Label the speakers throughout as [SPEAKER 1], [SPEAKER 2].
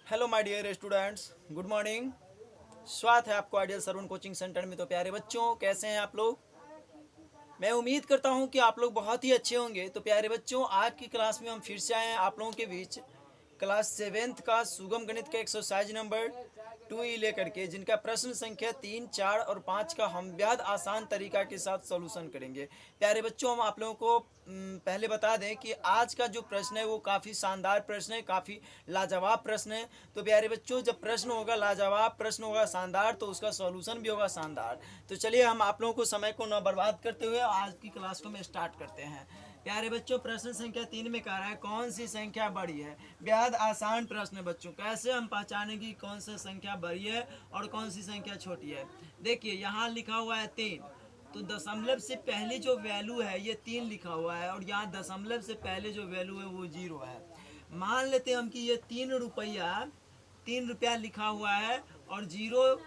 [SPEAKER 1] Hello my dear students, good morning. स्वागत है आपको आइडियल सरवण कोचिंग सेंटर में। तो प्यारे बच्चों, कैसे हैं आप लोग? मैं उम्मीद करता हूं कि आप लोग बहुत ही अच्छे होंगे। तो प्यारे बच्चों, आज की क्लास में हम फिर से आए हैं आप लोगों के बीच क्लास 7th का सुगम गणित का एक्सरसाइज नंबर 2 लेकर के, जिनका प्रश्न संख्या 3, 4 और 5 का हम बेहद आसान तरीका के साथ सॉल्यूशन करेंगे। प्यारे बच्चों, हम आप लोगों को पहले बता दें कि आज का जो प्रश्न है वो काफ़ी शानदार प्रश्न है, काफ़ी लाजवाब प्रश्न है। तो प्यारे बच्चों, जब प्रश्न होगा लाजवाब, प्रश्न होगा शानदार, तो उसका सॉल्यूशन भी होगा शानदार। तो चलिए हम आप लोगों को समय को न बर्बाद करते हुए आज की क्लास को हम स्टार्ट करते हैं। प्यारे बच्चों, प्रश्न संख्या 3 में कह रहा है कौन सी संख्या बड़ी है। बेहद आसान प्रश्न है बच्चों। कैसे हम पहचानेंगे कौन सी संख्या बड़ी है और कौन सी संख्या छोटी है। देखिए यहाँ लिखा हुआ है 3, तो दशमलव से पहले जो वैल्यू है ये 3 लिखा हुआ है, और यहाँ दशमलव से पहले जो वैल्यू है वो 0 है। मान लेते हैं हम कि ये 3 रुपया लिखा हुआ है और 0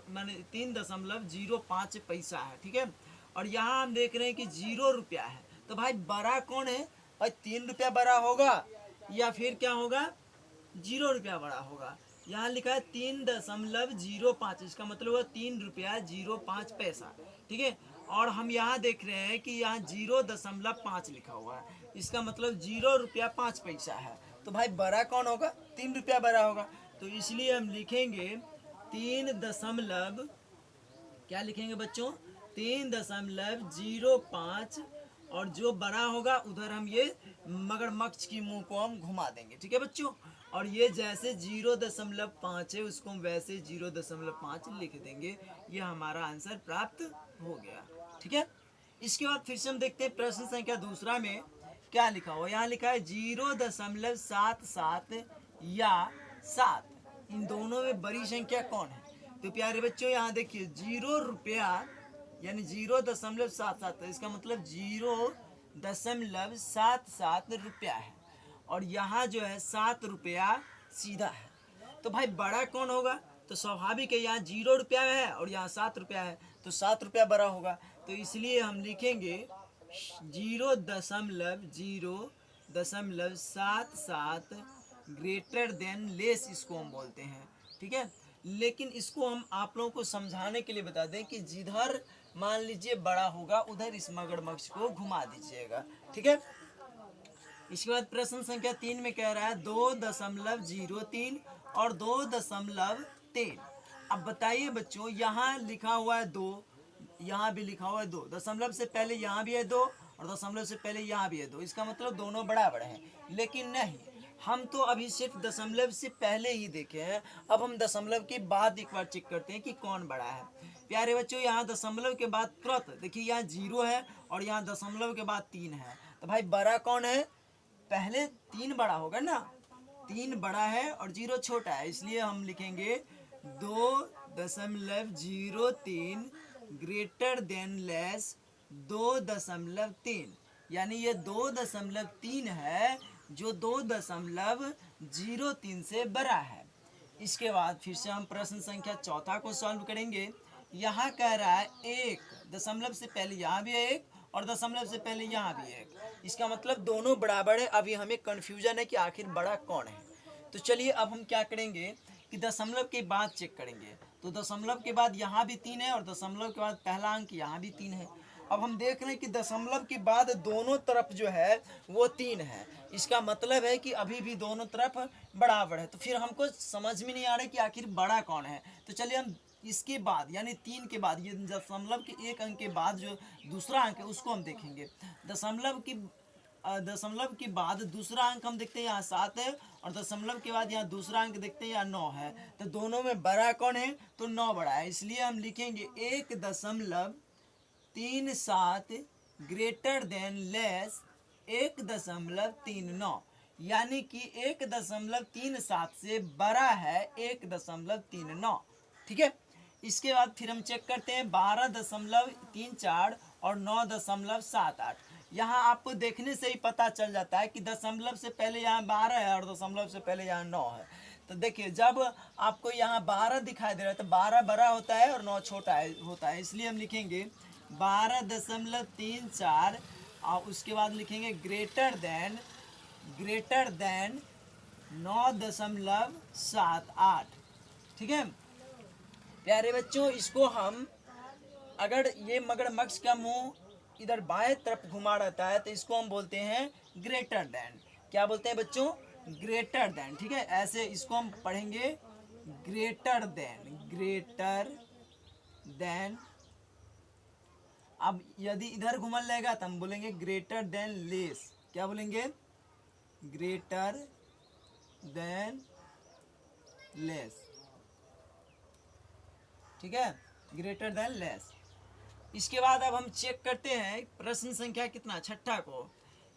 [SPEAKER 1] माने 3.05 पैसा है, ठीक है। और यहाँ हम देख रहे हैं कि 0 रुपया है। तो भाई बड़ा कौन है? भाई 3 रुपया बड़ा होगा या फिर क्या होगा? 0 रुपया बड़ा होगा। यहाँ लिखा है 3.05, इसका मतलब हुआ 3 रुपया 05 पैसा, ठीक है। और हम यहाँ देख रहे हैं कि यहाँ 0.5 लिखा हुआ है, इसका मतलब 0 रुपया 5 पैसा है। तो भाई बड़ा कौन होगा? 3 रुपया बड़ा होगा। तो इसलिए हम लिखेंगे 3 क्या लिखेंगे बच्चों? 3.05, और जो बड़ा होगा उधर हम ये मगरमच्छ की मुंह को हम घुमा देंगे, ठीक है बच्चों। और ये जैसे 0.5 है उसको हम वैसे 0.5 लिख देंगे। ये हमारा आंसर प्राप्त हो गया, ठीक है। इसके बाद फिर से हम देखते हैं प्रश्न संख्या दूसरा में क्या लिखा हुआ। यहाँ लिखा है 0.77 या 7, इन दोनों में बड़ी संख्या कौन है। तो प्यारे बच्चों यहाँ देखिए 0 रुपया यानी 0.77, इसका मतलब 0.77 रुपया है, और यहाँ जो है 7 रुपया सीधा है। तो भाई बड़ा कौन होगा? तो स्वाभाविक है, यहाँ 0 रुपया है और यहाँ 7 रुपया है, तो 7 रुपया बड़ा होगा। तो इसलिए हम लिखेंगे 0.077 ग्रेटर देन लेस, इसको हम बोलते हैं, ठीक है। लेकिन इसको हम आप लोगों को समझाने के लिए बता दें कि जिधर मान लीजिए बड़ा होगा उधर इस मगरमच्छ को घुमा दीजिएगा, ठीक है। इसके बाद प्रश्न संख्या 3 में कह रहा है 2.03 और 2.3। अब बताइए बच्चों, यहाँ लिखा हुआ है 2, यहाँ भी लिखा हुआ है 2, दशमलव से पहले यहाँ भी है 2 और दशमलव से पहले यहाँ भी है 2, इसका मतलब दोनों बराबर हैं। लेकिन नहीं, हम तो अभी सिर्फ दशमलव से पहले ही देखे हैं। अब हम दशमलव के बाद एक बार चेक करते हैं कि कौन बड़ा है। प्यारे बच्चों, यहाँ दशमलव के बाद तुरंत देखिए यहाँ 0 है और यहाँ दशमलव के बाद 3 है। तो भाई बड़ा कौन है? पहले 3 बड़ा होगा ना, 3 बड़ा है और 0 छोटा है, इसलिए हम लिखेंगे 2.03 ग्रेटर देन लेस 2.3, यानी ये 2.3 है जो 2.03 से बड़ा है। इसके बाद फिर से हम प्रश्न संख्या चौथा को सॉल्व करेंगे। यहाँ कह रहा है 1, दशमलव से पहले यहाँ भी है 1 और दशमलव से पहले यहाँ भी है 1, इसका मतलब दोनों बराबर है। अभी हमें कन्फ्यूजन है कि आखिर बड़ा कौन है। तो चलिए अब हम क्या करेंगे कि दशमलव के बाद चेक करेंगे। तो दशमलव के बाद यहाँ भी 3 है और दशमलव के बाद पहला अंक यहाँ भी 3 है। अब हम देख रहे हैं कि दशमलव के बाद दोनों तरफ जो है वो 3 है, इसका मतलब है कि अभी भी दोनों तरफ बराबर है। तो फिर हमको समझ में नहीं आ रहा है कि आखिर बड़ा कौन है। तो चलिए हम इसके बाद यानी 3 के बाद, ये दशमलव के एक अंक के बाद जो दूसरा अंक है उसको हम देखेंगे। दशमलव के बाद दूसरा अंक हम देखते हैं यहाँ 7 है, और दशमलव के बाद यहाँ दूसरा अंक देखते हैं यहाँ 9 है। तो दोनों में बड़ा कौन है? तो 9 बड़ा है, इसलिए हम लिखेंगे 1.37 ग्रेटर देन लेस 1.39, यानी कि 1.37 से बड़ा है 1.39, ठीक है। इसके बाद फिर हम चेक करते हैं 12.34 और 9.78। यहाँ आपको देखने से ही पता चल जाता है कि दशमलव से पहले यहाँ 12 है और दशमलव से पहले यहाँ 9 है। तो देखिए जब आपको यहाँ 12 दिखाई दे रहा है तो 12 बड़ा होता है और 9 छोटा होता है, इसलिए हम लिखेंगे 12.34 और उसके बाद लिखेंगे ग्रेटर देन 9.78। ठीक है प्यारे बच्चों, इसको हम अगर ये मगरमच्छ का मुंह इधर बाएं तरफ घुमा रहता है तो इसको हम बोलते हैं ग्रेटर देन। क्या बोलते हैं बच्चों? Greater than. ठीक है, ऐसे इसको हम पढ़ेंगे ग्रेटर देन, ग्रेटर देन। अब यदि इधर घुमन लगेगा तो हम बोलेंगे ग्रेटर देन लेस। क्या बोलेंगे? Greater than less. ठीक है, ग्रेटर देन लेस। इसके बाद अब हम चेक करते हैं प्रश्न संख्या कितना, छठा को।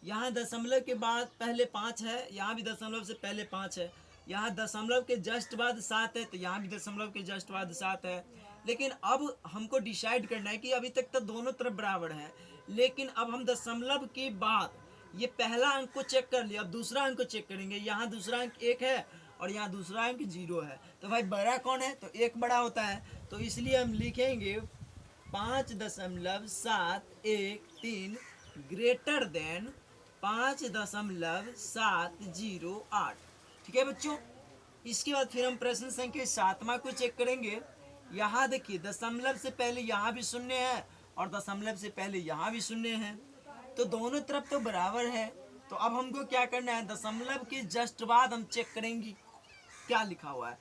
[SPEAKER 1] यहाँ दशमलव के बाद पहले 5 है, यहाँ भी दशमलव से पहले 5 है, यहाँ दशमलव के जस्ट बाद 7 है, तो यहाँ भी दशमलव के जस्ट बाद 7 है। लेकिन अब हमको डिसाइड करना है कि अभी तक तो दोनों तरफ बराबर है, लेकिन अब हम दशमलव के बाद ये पहला अंक को चेक कर लिया, अब दूसरा अंक को चेक करेंगे। यहाँ दूसरा अंक 1 है और यहाँ दूसरा अंक 0 है, तो भाई बड़ा कौन है? तो 1 बड़ा होता है, तो इसलिए हम लिखेंगे 5.713 ग्रेटर देन 5.708। ठीक है बच्चों, इसके बाद फिर हम प्रश्न संख्या 7वां को चेक करेंगे। यहाँ देखिए दशमलव से पहले यहाँ भी शून्य है और दशमलव से पहले यहाँ भी शून्य है, तो दोनों तरफ तो बराबर है। तो अब हमको क्या करना है, दशमलव के जस्ट बाद हम चेक करेंगे क्या लिखा हुआ है।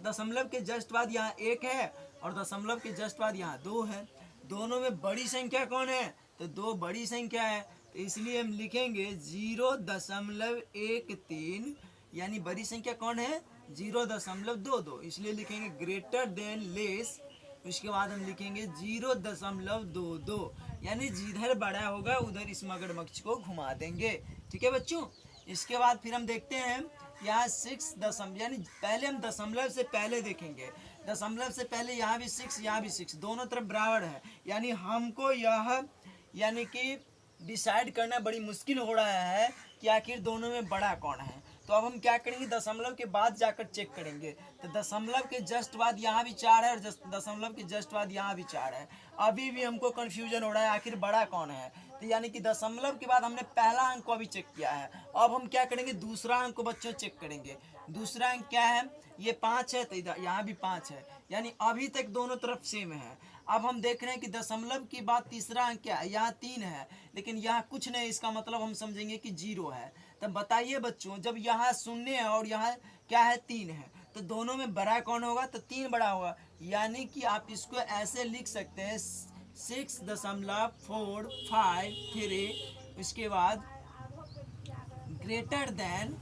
[SPEAKER 1] दशमलव के जस्ट बाद यहाँ 1 है और दशमलव के जस्ट बाद यहाँ 2 है। दोनों में बड़ी संख्या कौन है? तो 2 बड़ी संख्या है, तो इसलिए हम लिखेंगे 0.13, यानी बड़ी संख्या कौन है? 0.22, इसलिए लिखेंगे ग्रेटर देन लेस। उसके बाद हम लिखेंगे 0.22, यानी जिधर बड़ा होगा उधर इस मगरमच्छ को घुमा देंगे। ठीक है बच्चों, इसके बाद फिर हम देखते हैं यहाँ 6 दशमलव, यानी पहले हम दशमलव से पहले देखेंगे। दशमलव से पहले यहाँ भी 6, यहाँ भी 6, दोनों तरफ बराबर है, यानी हमको यह यानी कि डिसाइड करना बड़ी मुश्किल हो रहा है कि आखिर दोनों में बड़ा कौन है। तो अब हम क्या करेंगे, दशमलव के बाद जाकर चेक करेंगे। तो दशमलव के जस्ट बाद यहाँ भी 4 है और दशमलव के जस्ट बाद यहाँ भी 4 है। अभी भी हमको कंफ्यूजन हो रहा है आखिर बड़ा कौन है। तो यानी कि दशमलव के बाद हमने पहला अंक को अभी चेक किया है, अब हम क्या करेंगे, दूसरा अंक को बच्चों चेक करेंगे। दूसरा अंक क्या है? ये 5 है, तो इधर यहाँ भी 5 है, यानी अभी तक दोनों तरफ सेम है। अब हम देख रहे हैं कि दशमलव के बाद तीसरा अंक क्या है? यहाँ 3 है, लेकिन यहाँ कुछ नहीं, इसका मतलब हम समझेंगे कि 0 है। तब बताइए बच्चों, जब यहाँ 0 है और यहाँ क्या है? 3 है, तो दोनों में बड़ा कौन होगा? तो 3 बड़ा होगा, यानी कि आप इसको ऐसे लिख सकते हैं 6.453, उसके बाद ग्रेटर देन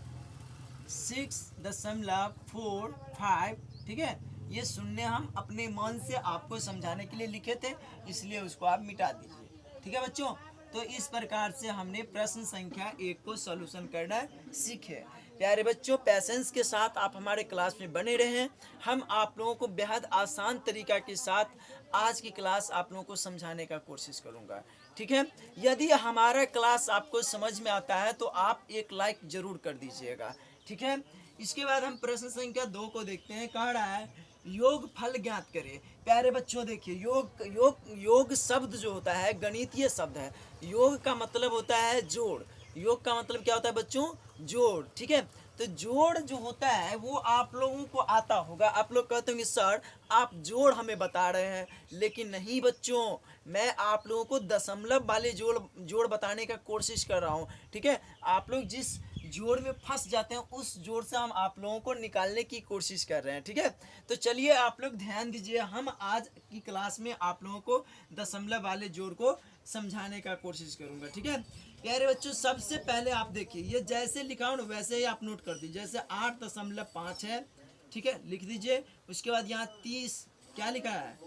[SPEAKER 1] 6.45। ठीक है, ये शून्य हम अपने मन से आपको समझाने के लिए लिखे थे, इसलिए उसको आप मिटा दीजिए। ठीक है बच्चों, तो इस प्रकार से हमने प्रश्न संख्या 1 को सॉल्यूशन करना सीखे। प्यारे बच्चों, पैसेंस के साथ आप हमारे क्लास में बने रहें। हम आप लोगों को बेहद आसान तरीका के साथ आज की क्लास आप लोगों को समझाने का कोशिश करूंगा। ठीक है, यदि हमारा क्लास आपको समझ में आता है तो आप एक लाइक जरूर कर दीजिएगा। ठीक है, इसके बाद हम प्रश्न संख्या 2 को देखते हैं। कह रहा है योग फल ज्ञात करें। प्यारे बच्चों देखिए, योग शब्द जो होता है गणितीय शब्द है। योग का मतलब होता है जोड़। योग का मतलब क्या होता है बच्चों? जोड़। ठीक है, तो जोड़ जो होता है वो आप लोगों को आता होगा। आप लोग कहते होंगे सर आप जोड़ हमें बता रहे हैं, लेकिन नहीं बच्चों, मैं आप लोगों को दशमलव वाले जोड़ बताने का कोशिश कर रहा हूँ। ठीक है, आप लोग जिस जोड़ में फंस जाते हैं उस जोड़ से हम आप लोगों को निकालने की कोशिश कर रहे हैं। ठीक है, तो चलिए आप लोग ध्यान दीजिए, हम आज की क्लास में आप लोगों को दशमलव वाले जोड़ को समझाने का कोशिश करूंगा। ठीक है प्यारे बच्चों, सबसे पहले आप देखिए, ये जैसे लिखा हो ना वैसे ही आप नोट कर दीजिए। जैसे 8.5 है, ठीक है, लिख दीजिए। उसके बाद यहाँ 30 क्या लिखा है?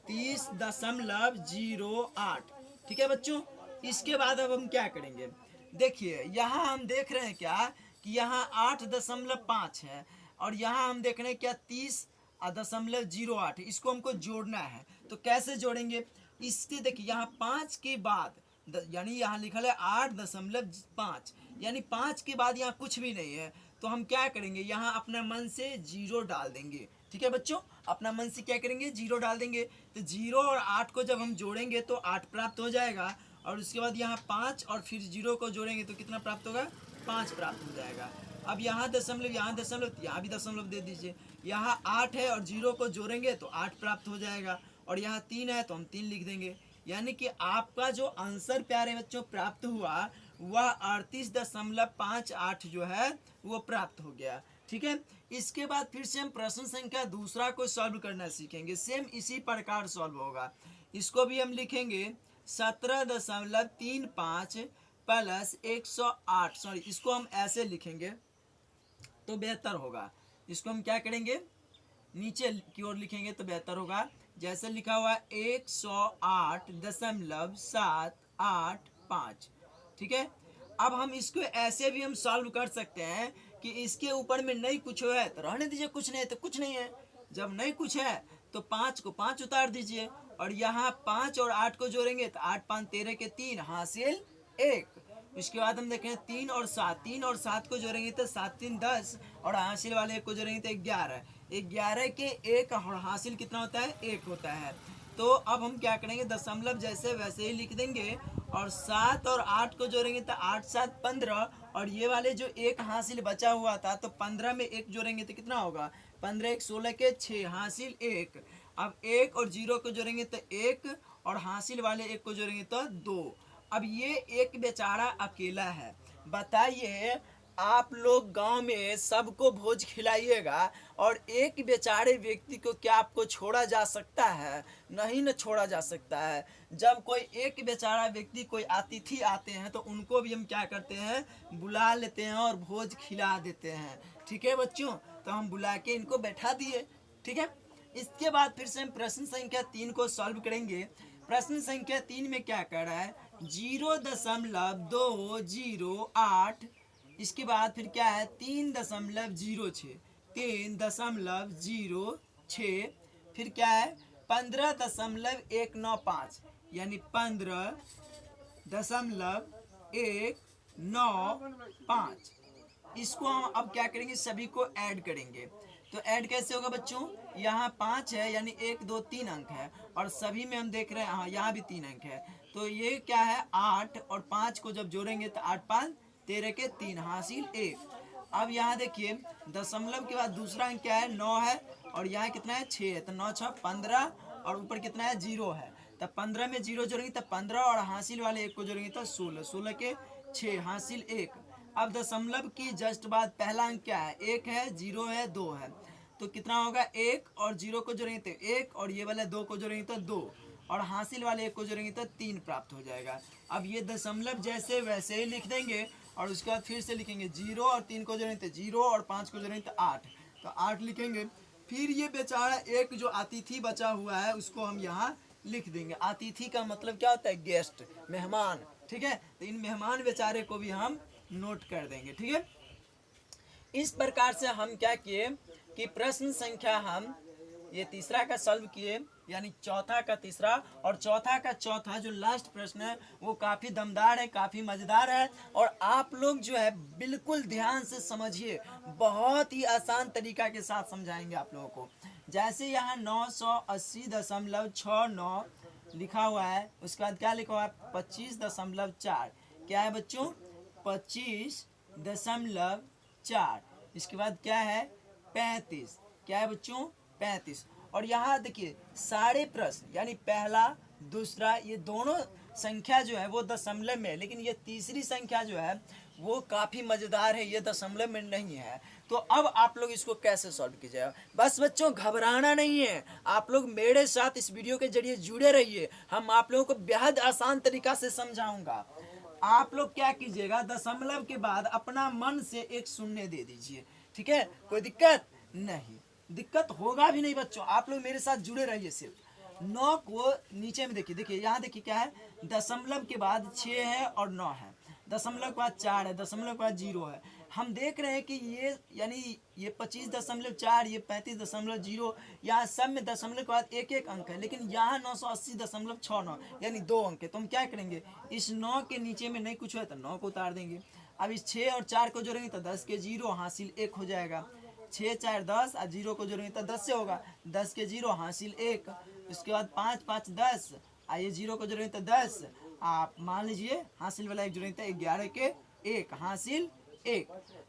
[SPEAKER 1] 30.08। ठीक है बच्चों, इसके बाद अब हम क्या करेंगे, देखिए यहाँ हम देख रहे हैं क्या कि यहाँ 8.5 है और यहाँ हम देख रहे हैं क्या 30.08। इसको हमको जोड़ना है, तो कैसे जोड़ेंगे? इससे देखिए यहाँ 5 के बाद यानी यहाँ लिखा है 8.5, यानी 5 के बाद यहाँ कुछ भी नहीं है, तो हम क्या करेंगे, यहाँ अपना मन से 0 डाल देंगे। ठीक है बच्चों, अपना मन से क्या करेंगे, 0 डाल देंगे। तो 0 और 8 को जब हम जोड़ेंगे तो 8 प्राप्त हो जाएगा, और उसके बाद यहाँ 5 और फिर 0 को जोड़ेंगे तो कितना प्राप्त होगा? 5 प्राप्त हो जाएगा। अब यहाँ दशमलव, यहाँ दशमलव, यहाँ भी दशमलव दे दीजिए। यहाँ 8 है और 0 को जोड़ेंगे तो 8 प्राप्त हो जाएगा, और यहाँ 3 है तो हम 3 लिख देंगे। यानी कि आपका जो आंसर प्यारे बच्चों प्राप्त हुआ वह 38.58 जो है वो प्राप्त हो गया। ठीक है, इसके बाद फिर से हम प्रश्न संख्या दूसरा को सॉल्व करना सीखेंगे। सेम इसी प्रकार सॉल्व होगा। इसको भी हम लिखेंगे 17.35 प्लस 108, सॉरी इसको हम ऐसे लिखेंगे तो बेहतर होगा। इसको हम क्या करेंगे, नीचे की ओर लिखेंगे तो बेहतर होगा। जैसे लिखा हुआ 108.785। ठीक है, अब हम इसको ऐसे भी हम सॉल्व कर सकते हैं कि इसके ऊपर में नहीं कुछ है तो रहने दीजिए, कुछ नहीं तो कुछ नहीं है। जब नहीं कुछ है तो 5 को 5 उतार दीजिए, और यहाँ 5 और 8 को जोड़ेंगे तो 8 5 13 के 3 हासिल 1। इसके बाद हम देखें 3 और 7, 3 और 7 को जोड़ेंगे तो 7 3 10, और हासिल वाले 1 को जोड़ेंगे तो 11। 11 के 1 और हासिल कितना होता है, 1 होता है। तो अब हम क्या करेंगे, दशमलव जैसे वैसे ही लिख देंगे, और 7 और 8 को जोड़ेंगे तो 8 7 15, और ये वाले जो 1 हासिल बचा हुआ था तो 15 में 1 जोड़ेंगे तो कितना होगा, 15 1 16 के 6 हासिल 1। अब 1 और 0 को जोड़ेंगे तो 1, और हासिल वाले 1 को जोड़ेंगे तो 2। अब ये एक बेचारा अकेला है। बताइए, आप लोग गांव में सबको भोज खिलाइएगा और एक बेचारे व्यक्ति को क्या आपको छोड़ा जा सकता है? नहीं न छोड़ा जा सकता है। जब कोई एक बेचारा व्यक्ति, कोई अतिथि आते हैं तो उनको भी हम क्या करते हैं, बुला लेते हैं और भोज खिला देते हैं। ठीक है बच्चों, तो हम बुला के इनको बैठा दिए। ठीक है, इसके बाद फिर से हम प्रश्न संख्या 3 को सॉल्व करेंगे। प्रश्न संख्या 3 में क्या कर रहा है, 0.208, इसके बाद फिर क्या है 3.06, 3.06, फिर क्या है 15.195, यानी 15.195। इसको हम अब क्या करेंगे, सभी को ऐड करेंगे। तो ऐड कैसे होगा बच्चों, यहाँ 5 है यानी 1 2 3 अंक है, और सभी में हम देख रहे हैं हाँ यहाँ भी 3 अंक है। तो ये क्या है 8 और 5 को जब जोड़ेंगे तो 8 5 13 के 3 हासिल 1। अब यहाँ देखिए दशमलव के बाद दूसरा अंक क्या है 9 है, और यहाँ कितना है 6 है, तो 9 6 15, और ऊपर कितना है 0 है, तब 15 में 0 जोड़ेंगे तब 15, और हासिल वाले 1 को जोड़ेंगे तो 16, 16 के 6 हासिल 1। अब दशमलव की जस्ट बाद पहला अंक क्या है, 1 है, 0 है, 2 है, तो कितना होगा 1 और 0 को जोड़ेंगे तो 1, और ये वाले 2 को जोड़ेंगे तो 2, और हासिल वाले 1 को जोड़ेंगे तो 3 प्राप्त हो जाएगा। अब ये दशमलव जैसे वैसे ही लिख देंगे, और उसके बाद फिर से लिखेंगे 0 और 3 को जोड़ेंगे तो 0, और 5 को जोड़ेंगे तो 8, तो 8 लिखेंगे। फिर ये बेचारा एक जो अतिथि बचा हुआ है उसको हम यहाँ लिख देंगे। अतिथि का मतलब क्या होता है, गेस्ट, मेहमान। ठीक है, तो इन मेहमान बेचारे को भी हम नोट कर देंगे। ठीक है, इस प्रकार से हम क्या किए कि प्रश्न संख्या हम ये तीसरा का सॉल्व किए, यानी चौथा का तीसरा और चौथा का चौथा जो लास्ट प्रश्न है वो काफ़ी दमदार है, काफ़ी मज़ेदार है, और आप लोग जो है बिल्कुल ध्यान से समझिए, बहुत ही आसान तरीका के साथ समझाएंगे आप लोगों को। जैसे यहाँ 980.69 लिखा हुआ है, उसके बाद क्या लिखा हुआ है 25.4, क्या है बच्चों 25.4, इसके बाद क्या है 35, क्या है बच्चों 35। और यहाँ देखिए सारे प्रश्न यानी पहला दूसरा ये दोनों संख्या जो है वो दशमलव में है, लेकिन ये तीसरी संख्या जो है वो काफ़ी मज़ेदार है, ये दशमलव में नहीं है। तो अब आप लोग इसको कैसे सॉल्व कीजिएगा, बस बच्चों घबराना नहीं है, आप लोग मेरे साथ इस वीडियो के जरिए जुड़े रहिए, हम आप लोगों को बेहद आसान तरीका से समझाऊंगा। आप लोग क्या कीजिएगा, दशमलव के बाद अपना मन से एक शून्य दे दीजिए। ठीक है, कोई दिक्कत नहीं, दिक्कत होगा भी नहीं बच्चों, आप लोग मेरे साथ जुड़े रहिए। सिर्फ 9 को नीचे में देखिए, देखिए यहाँ देखिए क्या है, दशमलव के बाद 6 है और 9 है, दशमलव के बाद 4 है, दशमलव के बाद 0 है। हम देख रहे हैं कि ये यानी ये 25.4, ये 35.0, यहाँ सब में दशमलव के बाद एक एक अंक है, लेकिन यहाँ 980.69 यानी 2 अंक है। तो हम क्या करेंगे, इस 9 के नीचे में नहीं कुछ है तो 9 को उतार देंगे। अब इस 6 और 4 को जोड़ेंगे तो 10 के 0 हासिल 1 हो जाएगा, 6 4 10 और 0 को जोड़ेंगे तो 10 से होगा, 10 के 0 हासिल 1। उसके बाद 5 5 10, आइए 0 को जोड़ेंगे तो 10, आप मान लीजिए हासिल वाला 1 जोड़ेंगे तो 11 के 1 हासिल 1।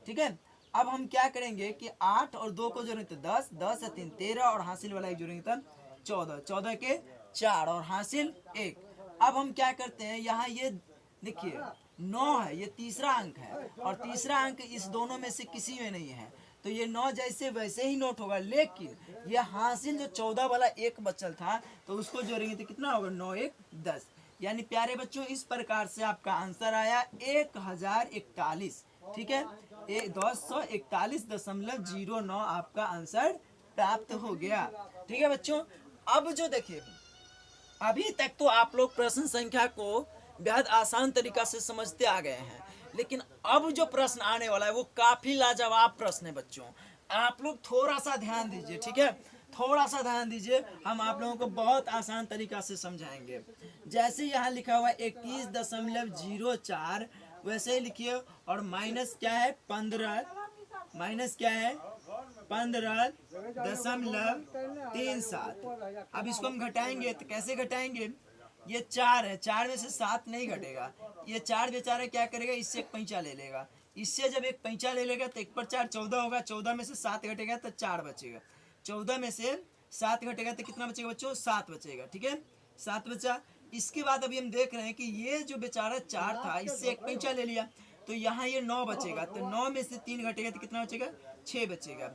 [SPEAKER 1] ठीक है, अब हम क्या करेंगे कि 8 और 2 को जोड़ेंगे तो 10, 10 और 3 13 और हासिल वाला एक जोड़ेंगे तब 14, 14 के 4 और हासिल 1। अब हम क्या करते हैं, यहाँ ये देखिए 9 है, ये तीसरा अंक है और तीसरा अंक इस दोनों में से किसी में नहीं है, तो ये 9 जैसे वैसे ही नोट होगा। लेकिन ये हासिल जो 14 वाला एक बचल था तो उसको जोड़ेंगे तो कितना होगा, 9 1 10। यानी प्यारे बच्चों इस प्रकार से आपका आंसर आया 1041। ठीक है, 241.09 आपका आंसर प्राप्त हो गया। ठीक है बच्चों, अब जो देखिए अभी तक तो आप लोग प्रश्न संख्या को बेहद आसान तरीका से समझते आ गए हैं, लेकिन अब जो प्रश्न आने वाला है वो काफी लाजवाब प्रश्न है बच्चों। आप लोग थोड़ा सा ध्यान दीजिए, ठीक है, थोड़ा सा ध्यान दीजिए, हम आप लोगों को बहुत आसान तरीका से समझाएंगे। जैसे यहाँ लिखा हुआ है 21.04 वैसे ही लिखिए, और माइनस क्या है 15, माइनस क्या है 15.37। अब इसको हम घटाएंगे तो कैसे घटाएंगे, ये 4 है, 4 में से 7 नहीं घटेगा, ये 4 बेचारा क्या करेगा, इससे एक पैंचा ले लेगा, इससे जब एक पैंचा ले लेगा तो 1 पर 4 14 होगा, 14 में से 7 घटेगा तो 4 बचेगा, 14 में से 7 घटेगा तो कितना बचेगा बच्चों, 7 बचेगा। ठीक है, 7 बचा। इसके बाद अभी हम देख रहे हैं कि ये जो बेचारा 4 था इससे एक पैंचा ले लिया, तो यहाँ ये 9 बचेगा, तो 9 में से 3 घटेगा तो कितना बचेगा, 6 बचेगा।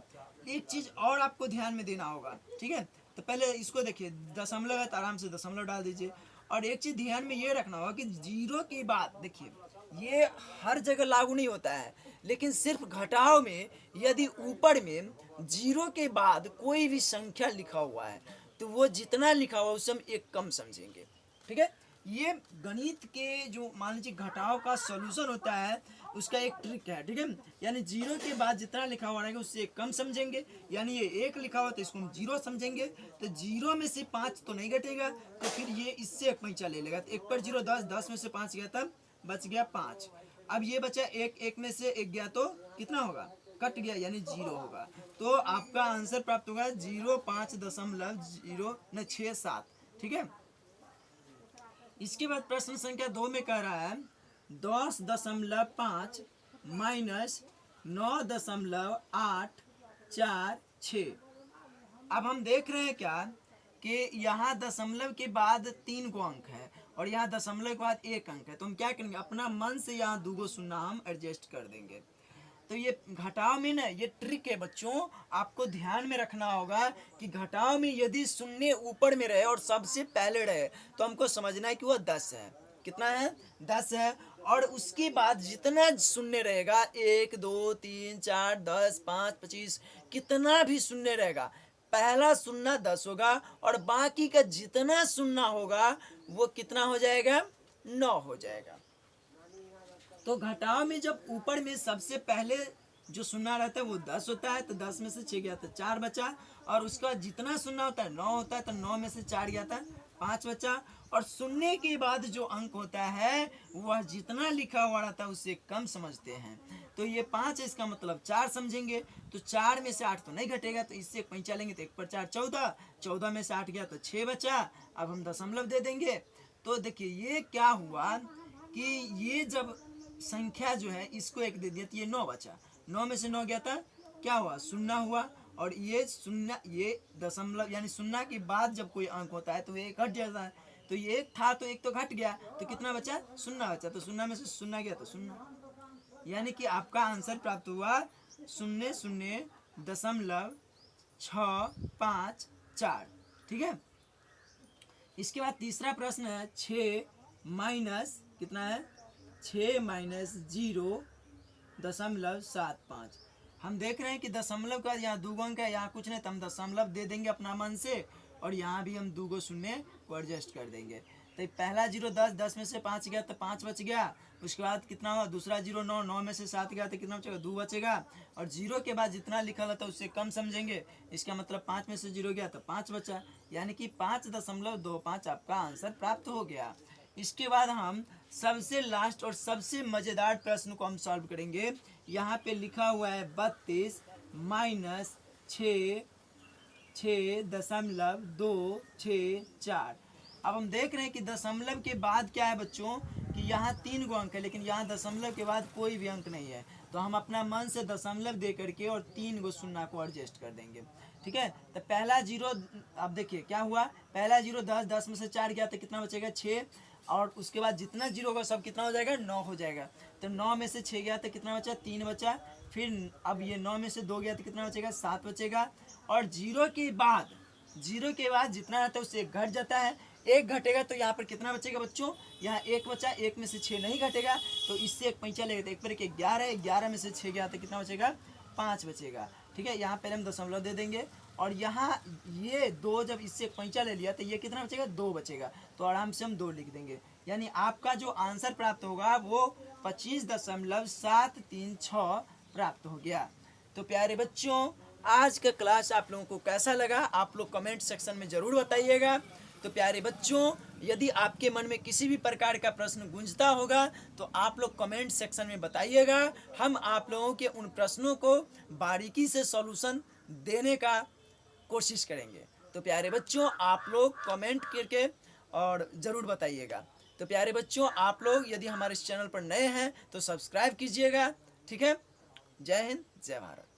[SPEAKER 1] एक चीज और आपको ध्यान में देना होगा, ठीक है, तो पहले इसको देखिए, दशमलव है तो आराम से दशमलव डाल दीजिए। और एक चीज ध्यान में ये रखना होगा कि जीरो के बाद देखिए ये हर जगह लागू नहीं होता है, लेकिन सिर्फ घटाव में यदि ऊपर में जीरो के बाद कोई भी संख्या लिखा हुआ है तो वो जितना लिखा हुआ उससे हम एक कम समझेंगे। ठीक है, ये गणित के जो मान लीजिए घटाव का सॉल्यूशन होता है उसका एक ट्रिक है। ठीक है, यानी जीरो के बाद जितना लिखा हुआ रहेगा उससे एक कम समझेंगे, यानी ये 1 लिखा हुआ तो इसको हम 0 समझेंगे, तो 0 में से 5 तो नहीं घटेगा, तो फिर ये इससे एक पैंचा ले लेगा, तो 1 पर 0 10, 10 में से 5 गया तब बच गया 5। अब ये बचा 1, 1 में से 1 गया तो कितना होगा, कट गया, यानी 0 होगा। तो आपका आंसर प्राप्त होगा 05.067। ठीक है, इसके बाद प्रश्न संख्या 2 में कह रहा है 10.5 माइनस 9.846। अब हम देख रहे हैं क्या कि यहाँ दशमलव के बाद 3 गो अंक है और यहाँ दशमलव के बाद 1 अंक है, तो हम क्या करेंगे, अपना मन से यहाँ 2 गो शून्य हम एडजस्ट कर देंगे। तो ये घटाव में ना ये ट्रिक है बच्चों, आपको ध्यान में रखना होगा कि घटाव में यदि शून्य ऊपर में रहे और सबसे पहले रहे तो हमको समझना है कि वह 10 है। कितना है, 10 है। और उसके बाद जितना शून्य रहेगा 1 2 3 4 10 5 25 कितना भी शून्य रहेगा, पहला शून्य 10 होगा और बाकी का जितना शून्य होगा वो कितना हो जाएगा, 9 हो जाएगा। तो घटाव में जब ऊपर में सबसे पहले जो शून्य रहता है वो 10 होता है, तो 10 में से 6 गया तो 4 बचा, और उसका जितना शून्य होता है 9 होता है, तो 9 में से 4 गया था 5 बचा। और शून्य के बाद जो अंक होता है वह जितना लिखा हुआ रहता है उससे कम समझते हैं, तो ये 5 है, इसका मतलब 4 समझेंगे, तो 4 में से 8 तो नहीं घटेगा, तो इससे पैंचा लेंगे तो 1 पर 4 14, 14 में से 8 गया तो 6 बचा। अब हम दशमलव दे देंगे, तो देखिए ये क्या हुआ कि ये जब संख्या जो है इसको 1 दे दिया तो ये 9 बचा, 9 में से 9 गया था, क्या हुआ, शून्य हुआ। और ये शून्य, ये दशमलव यानी शून्य के बाद जब कोई अंक होता है तो ये घट जाता है, तो ये 1 था तो 1 तो घट गया, तो कितना बचा, शून्य बचा, तो शून्य में से शून्य गया तो शून्य, यानी कि आपका आंसर प्राप्त हुआ 00.654। ठीक है, इसके बाद तीसरा प्रश्न है 6 माइनस कितना है, 6 माइनस 0.75। हम देख रहे हैं कि दशमलव का यहाँ 2 अंक है, यहाँ कुछ नहीं, तो हम दशमलव दे देंगे अपना मन से, और यहाँ भी हम 2 गो शून्य को एडजस्ट कर देंगे। तो पहला 0 10, 10 में से 5 गया तो 5 बच गया, उसके बाद कितना हुआ, दूसरा 0 9, 9 में से 7 गया तो कितना बचेगा, 2 बचेगा। और 0 के बाद जितना लिखा रहता है उससे कम समझेंगे, इसका मतलब 5 में से 0 गया तो 5 बचा, यानी कि 5.25 आपका आंसर प्राप्त हो गया। इसके बाद हम सबसे लास्ट और सबसे मज़ेदार प्रश्न को हम सॉल्व करेंगे। यहाँ पे लिखा हुआ है 32 माइनस 6.264। अब हम देख रहे हैं कि दशमलव के बाद क्या है बच्चों, कि यहाँ 3 गो अंक है, लेकिन यहाँ दशमलव के बाद कोई भी अंक नहीं है, तो हम अपना मन से दशमलव दे करके और 3 गो शून्य को एडजस्ट कर देंगे। ठीक है, तो पहला जीरो, अब देखिए क्या हुआ, पहला जीरो 10, 10 में से 4 गया तो कितना बचेगा 6, और उसके बाद जितना जीरो होगा सब कितना हो जाएगा 9 हो जाएगा। तो 9 में से 6 गया तो कितना बचा 3 बचा, फिर अब ये 9 में से 2 गया तो कितना बचेगा 7 बचेगा, और जीरो के बाद जितना रहता है उससे एक घट जाता है, एक घटेगा तो यहाँ पर कितना बचेगा बच्चों, यहाँ एक बचा, एक में से 6 नहीं घटेगा तो इससे एक पैंचा लेगा, तो एक पर एक 11, 11 में से 6 गया तो कितना बचेगा 5 बचेगा। ठीक है, यहाँ पहले हम दशमलव दे देंगे, और यहाँ ये 2 जब इससे एक पैंचा ले लिया तो ये कितना बचेगा 2 बचेगा, तो आराम से हम 2 लिख देंगे। यानी आपका जो आंसर प्राप्त होगा वो 25.736 प्राप्त हो गया। तो प्यारे बच्चों, आज का क्लास आप लोगों को कैसा लगा आप लोग कमेंट सेक्शन में ज़रूर बताइएगा। तो प्यारे बच्चों, यदि आपके मन में किसी भी प्रकार का प्रश्न गूंजता होगा तो आप लोग कमेंट सेक्शन में बताइएगा, हम आप लोगों के उन प्रश्नों को बारीकी से सॉल्यूशन देने का कोशिश करेंगे। तो प्यारे बच्चों, आप लोग कमेंट करके और ज़रूर बताइएगा। तो प्यारे बच्चों, आप लोग यदि हमारे इस चैनल पर नए हैं तो सब्सक्राइब कीजिएगा। ठीक है, जय हिंद, जय भारत।